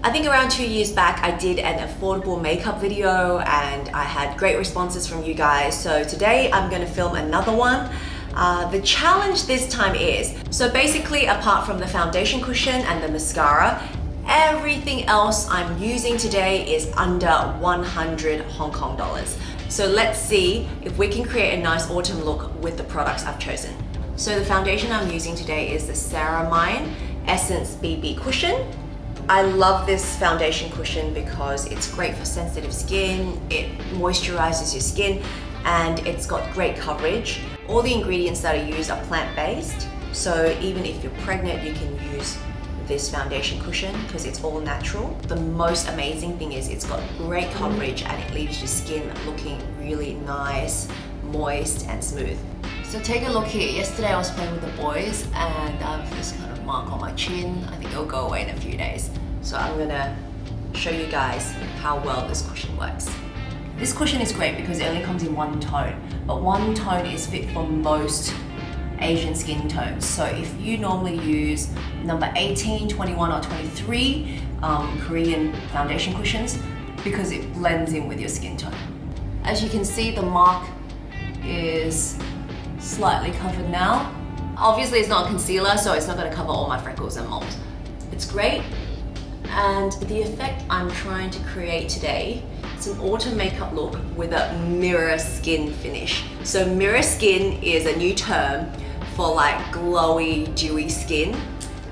I think around 2 years back I did an affordable makeup video and I had great responses from you guys. So today I'm going to film another one. The challenge this time is, so basically apart from the foundation cushion and the mascara, everything else I'm using today is under 100 Hong Kong dollars. So let's see if we can create a nice autumn look with the products I've chosen. So the foundation I'm using today is the Ceramine Essence BB Cushion. I love this foundation cushion because it's great for sensitive skin, it moisturizes your skin, and it's got great coverage. All the ingredients that I use are plant-based, so even if you're pregnant, you can use this foundation cushion because it's all natural. The most amazing thing is it's got great coverage and it leaves your skin looking really nice, moist, and smooth. So take a look here. Yesterday I was playing with the boys and I have this kind of mark on my chin. I think it'll go away in a few days. So I'm gonna show you guys how well this cushion works. This cushion is great because it only comes in one tone, but one tone is fit for most Asian skin tones. So if you normally use number 18, 21 or 23 Korean foundation cushions, because it blends in with your skin tone. As you can see, the mark is slightly covered now. Obviously it's not a concealer, so it's not going to cover all my freckles and moles. It's great, and the effect I'm trying to create today, it's an autumn makeup look with a mirror skin finish. So mirror skin is a new term for like glowy, dewy skin,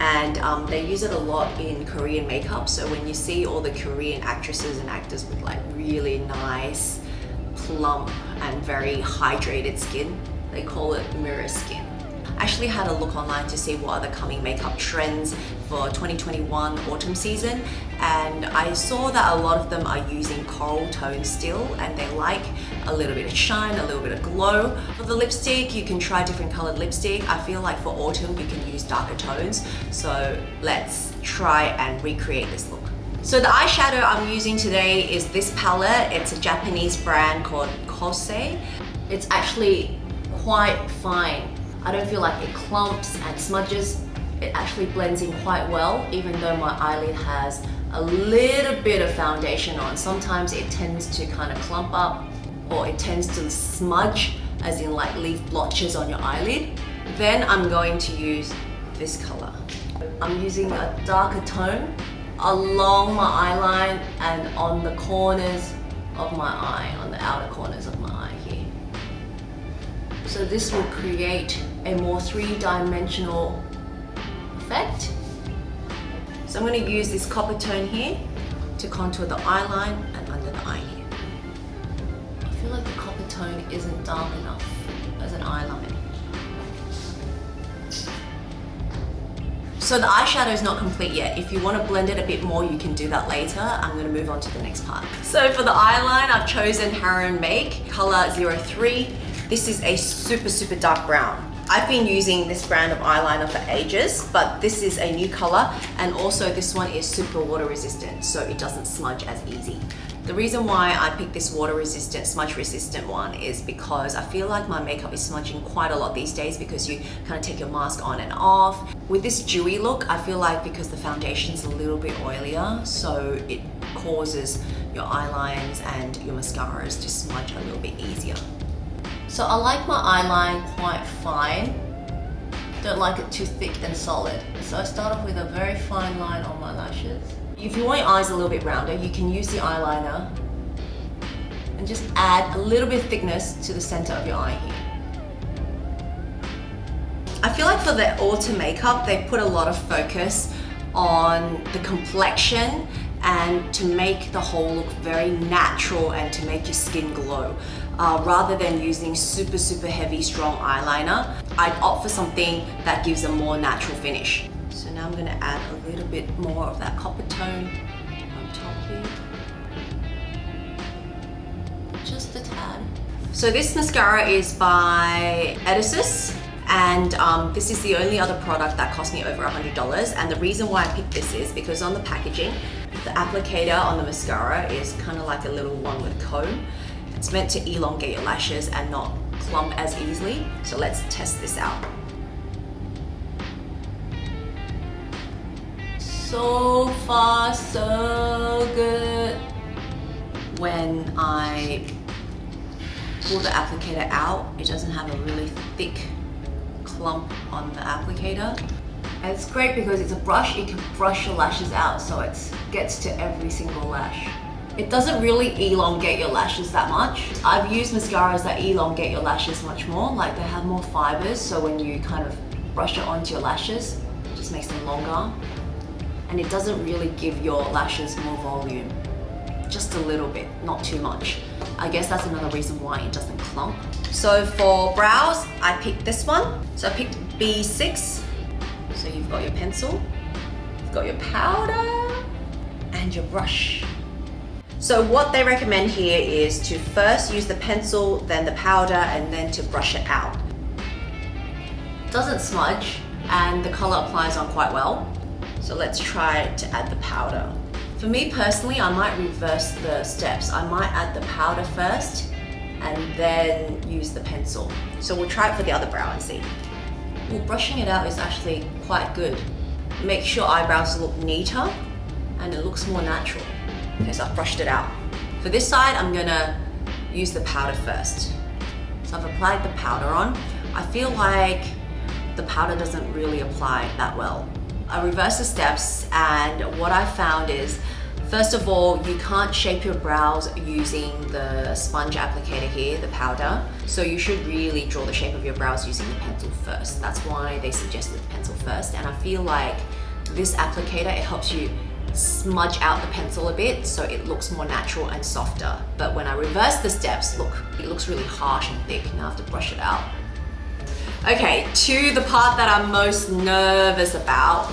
and they use it a lot in Korean makeup. So when you see all the Korean actresses and actors with like really nice, plump and very hydrated skin, they call it mirror skin. I actually had a look online to see what are the coming makeup trends for 2021 autumn season, and I saw that a lot of them are using coral tone still, and they like a little bit of shine, a little bit of glow. For the lipstick, you can try different colored lipstick. I feel like for autumn you can use darker tones, so let's try and recreate this look. So the eyeshadow I'm using today is this palette. It's a Japanese brand called Glossy. It's actually quite fine. I don't feel like it clumps and smudges. It actually blends in quite well, even though my eyelid has a little bit of foundation on. Sometimes it tends to kind of clump up, or it tends to smudge, as in like leave blotches on your eyelid. Then I'm going to use this color. I'm using a darker tone along my eyeline and on the corners of my eye, on the outer corners of my eye here. So this will create a more three-dimensional effect. So I'm going to use this copper tone here to contour the eyeline and under the eye here. I feel like the copper tone isn't dark enough as an eyeliner. So the eyeshadow is not complete yet. If you want to blend it a bit more, you can do that later. I'm going to move on to the next part. So for the eyeline, I've chosen Heroine Make, color 03. This is a super dark brown. I've been using this brand of eyeliner for ages, but this is a new color, and also this one is super water resistant, so it doesn't smudge as easy. The reason why I picked this water resistant, smudge resistant one is because I feel like my makeup is smudging quite a lot these days because you kind of take your mask on and off. With this dewy look, I feel like because the foundation's a little bit oilier, so it causes your eyelines and your mascaras to smudge a little bit easier. So I like my eyeline quite fine, don't like it too thick and solid. So I start off with a very fine line on my lashes. If you want your eyes a little bit rounder, you can use the eyeliner and just add a little bit of thickness to the center of your eye here. I feel like for the autumn makeup, they put a lot of focus on the complexion and to make the whole look very natural and to make your skin glow. Rather than using super heavy, strong eyeliner, I'd opt for something that gives a more natural finish. So now I'm going to add a little bit more of that copper tone on top here. Just a tad. So this mascara is by Ettusais, and this is the only other product that cost me over $100. And the reason why I picked this is because on the packaging, the applicator on the mascara is kind of like a little one with a comb. It's meant to elongate your lashes and not clump as easily. So let's test this out. So far, so I pull the applicator out, it doesn't have a really thick clump on the applicator. And it's great because it's a brush, you can brush your lashes out so it gets to every single lash. It doesn't really elongate your lashes that much. I've used mascaras that elongate your lashes much more, like they have more fibers, so when you kind of brush it onto your lashes, it just makes them longer. And it doesn't really give your lashes more volume. Just a little bit, not too much. I guess that's another reason why it doesn't clump. So for brows, I picked this one. So I picked B6. So you've got your pencil, you've got your powder, and your brush. So what they recommend here is to first use the pencil, then the powder, and then to brush it out. It doesn't smudge, and the color applies on quite well. So let's try to add the powder. For me personally, I might reverse the steps. I might add the powder first, and then use the pencil. So we'll try it for the other brow and see. Well, brushing it out is actually quite good. It makes your eyebrows look neater, and it looks more natural. Okay, so I've brushed it out. For this side, I'm gonna use the powder first. So I've applied the powder on. I feel like the powder doesn't really apply that well. I reversed the steps, and what I found is, first of all, you can't shape your brows using the sponge applicator here, the powder. So you should really draw the shape of your brows using the pencil first. That's why they suggested the pencil first. And I feel like this applicator, it helps you smudge out the pencil a bit so it looks more natural and softer. But when I reverse the steps, look, it looks really harsh and thick. Now I have to brush it out. Okay, to the part that I'm most nervous about.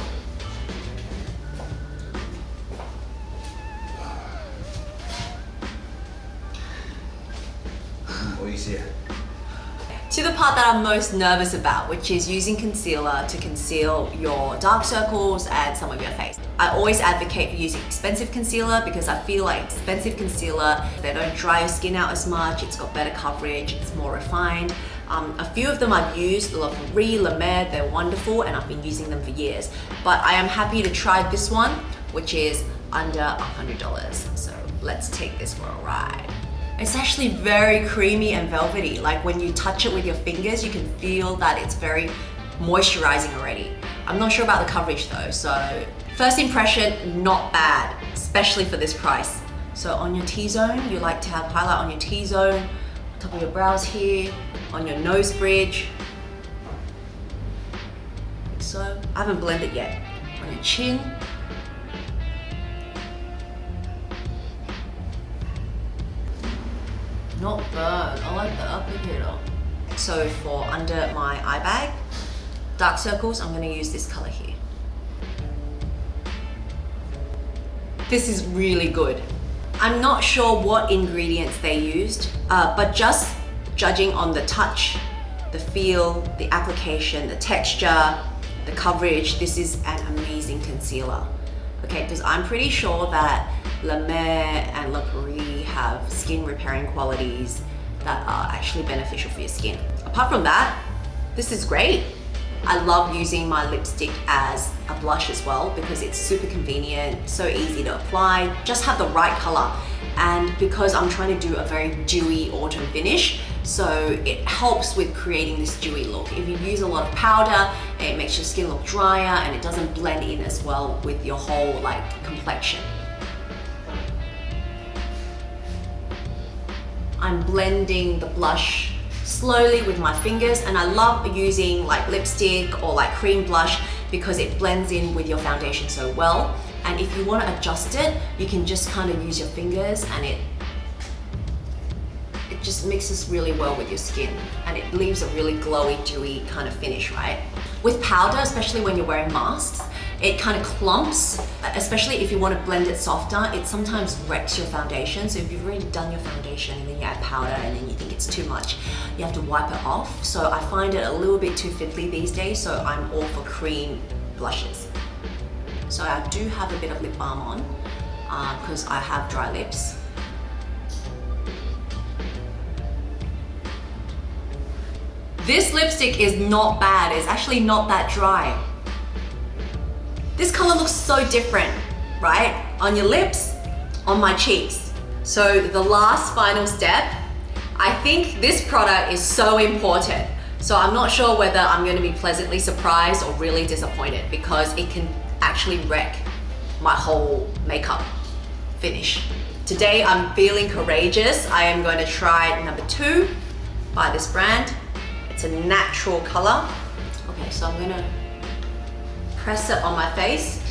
To the part that I'm most nervous about, which is using concealer to conceal your dark circles and some of your face. I always advocate for using expensive concealer because I feel like expensive concealer, they don't dry your skin out as much, it's got better coverage, it's more refined. A few of them I've used, La Mer, they're wonderful and I've been using them for years. But I am happy to try this one, which is under $100. So let's take this for a ride. It's actually very creamy and velvety. Like when you touch it with your fingers, you can feel that it's very moisturizing already. I'm not sure about the coverage though, so first impression, not bad, especially for this price. So on your T-zone, you like to have highlight on your T-zone, top of your brows here, on your nose bridge. Like so. I haven't blended yet. On your chin. Not bad, I like the applicator. So for under my eye bag, dark circles, I'm gonna use this color here. This is really good. I'm not sure what ingredients they used, but just judging on the touch, the feel, the application, the texture, the coverage, this is an amazing concealer. Okay, because I'm pretty sure that La Mer and La Prairie have skin repairing qualities that are actually beneficial for your skin. Apart from that, this is great. I love using my lipstick as a blush as well because it's super convenient, so easy to apply, just have the right color. And because I'm trying to do a very dewy autumn finish, so it helps with creating this dewy look. If you use a lot of powder, it makes your skin look drier and it doesn't blend in as well with your whole like complexion. I'm blending the blush slowly with my fingers, and I love using like lipstick or like cream blush because it blends in with your foundation so well. And if you want to adjust it, you can just kind of use your fingers and it just mixes really well with your skin and it leaves a really glowy, dewy kind of finish, right? With powder, especially when you're wearing masks, it kind of clumps, especially if you want to blend it softer, it sometimes wrecks your foundation. So if you've already done your foundation and then you add powder and then you think it's too much, you have to wipe it off. So I find it a little bit too fiddly these days, so I'm all for cream blushes. So I do have a bit of lip balm on because I have dry lips. This lipstick is not bad, it's actually not that dry. This color looks so different, right? On your lips, on my cheeks. So the last final step, I think this product is so important. So I'm not sure whether I'm going to be pleasantly surprised or really disappointed because it can actually wreck my whole makeup finish. Today I'm feeling courageous. I am going to try number 2 by this brand. It's a natural color. Okay, so I'm gonna press it on my face.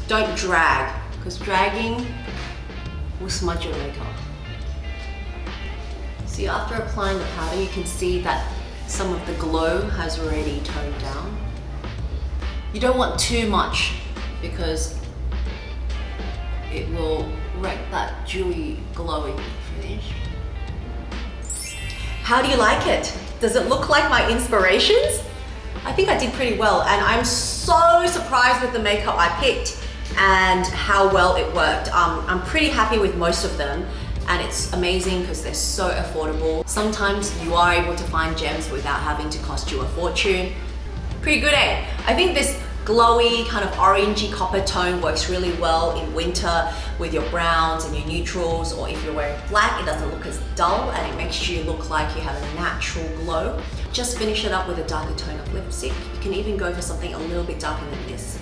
Don't drag, because dragging will smudge your makeup. See, after applying the powder, you can see that some of the glow has already toned down. You don't want too much because it will wreck that dewy, glowing finish. How do you like it? Does it look like my inspirations? I think I did pretty well, and I'm so surprised with the makeup I picked and how well it worked. I'm pretty happy with most of them, and it's amazing because they're so affordable. Sometimes you are able to find gems without having to cost you a fortune. Pretty good, eh? I think this glowy kind of orangey copper tone works really well in winter with your browns and your neutrals, or if you're wearing black, it doesn't look as dull and it makes you look like you have a natural glow. Just finish it up with a darker tone of lipstick. You can even go for something a little bit darker than this.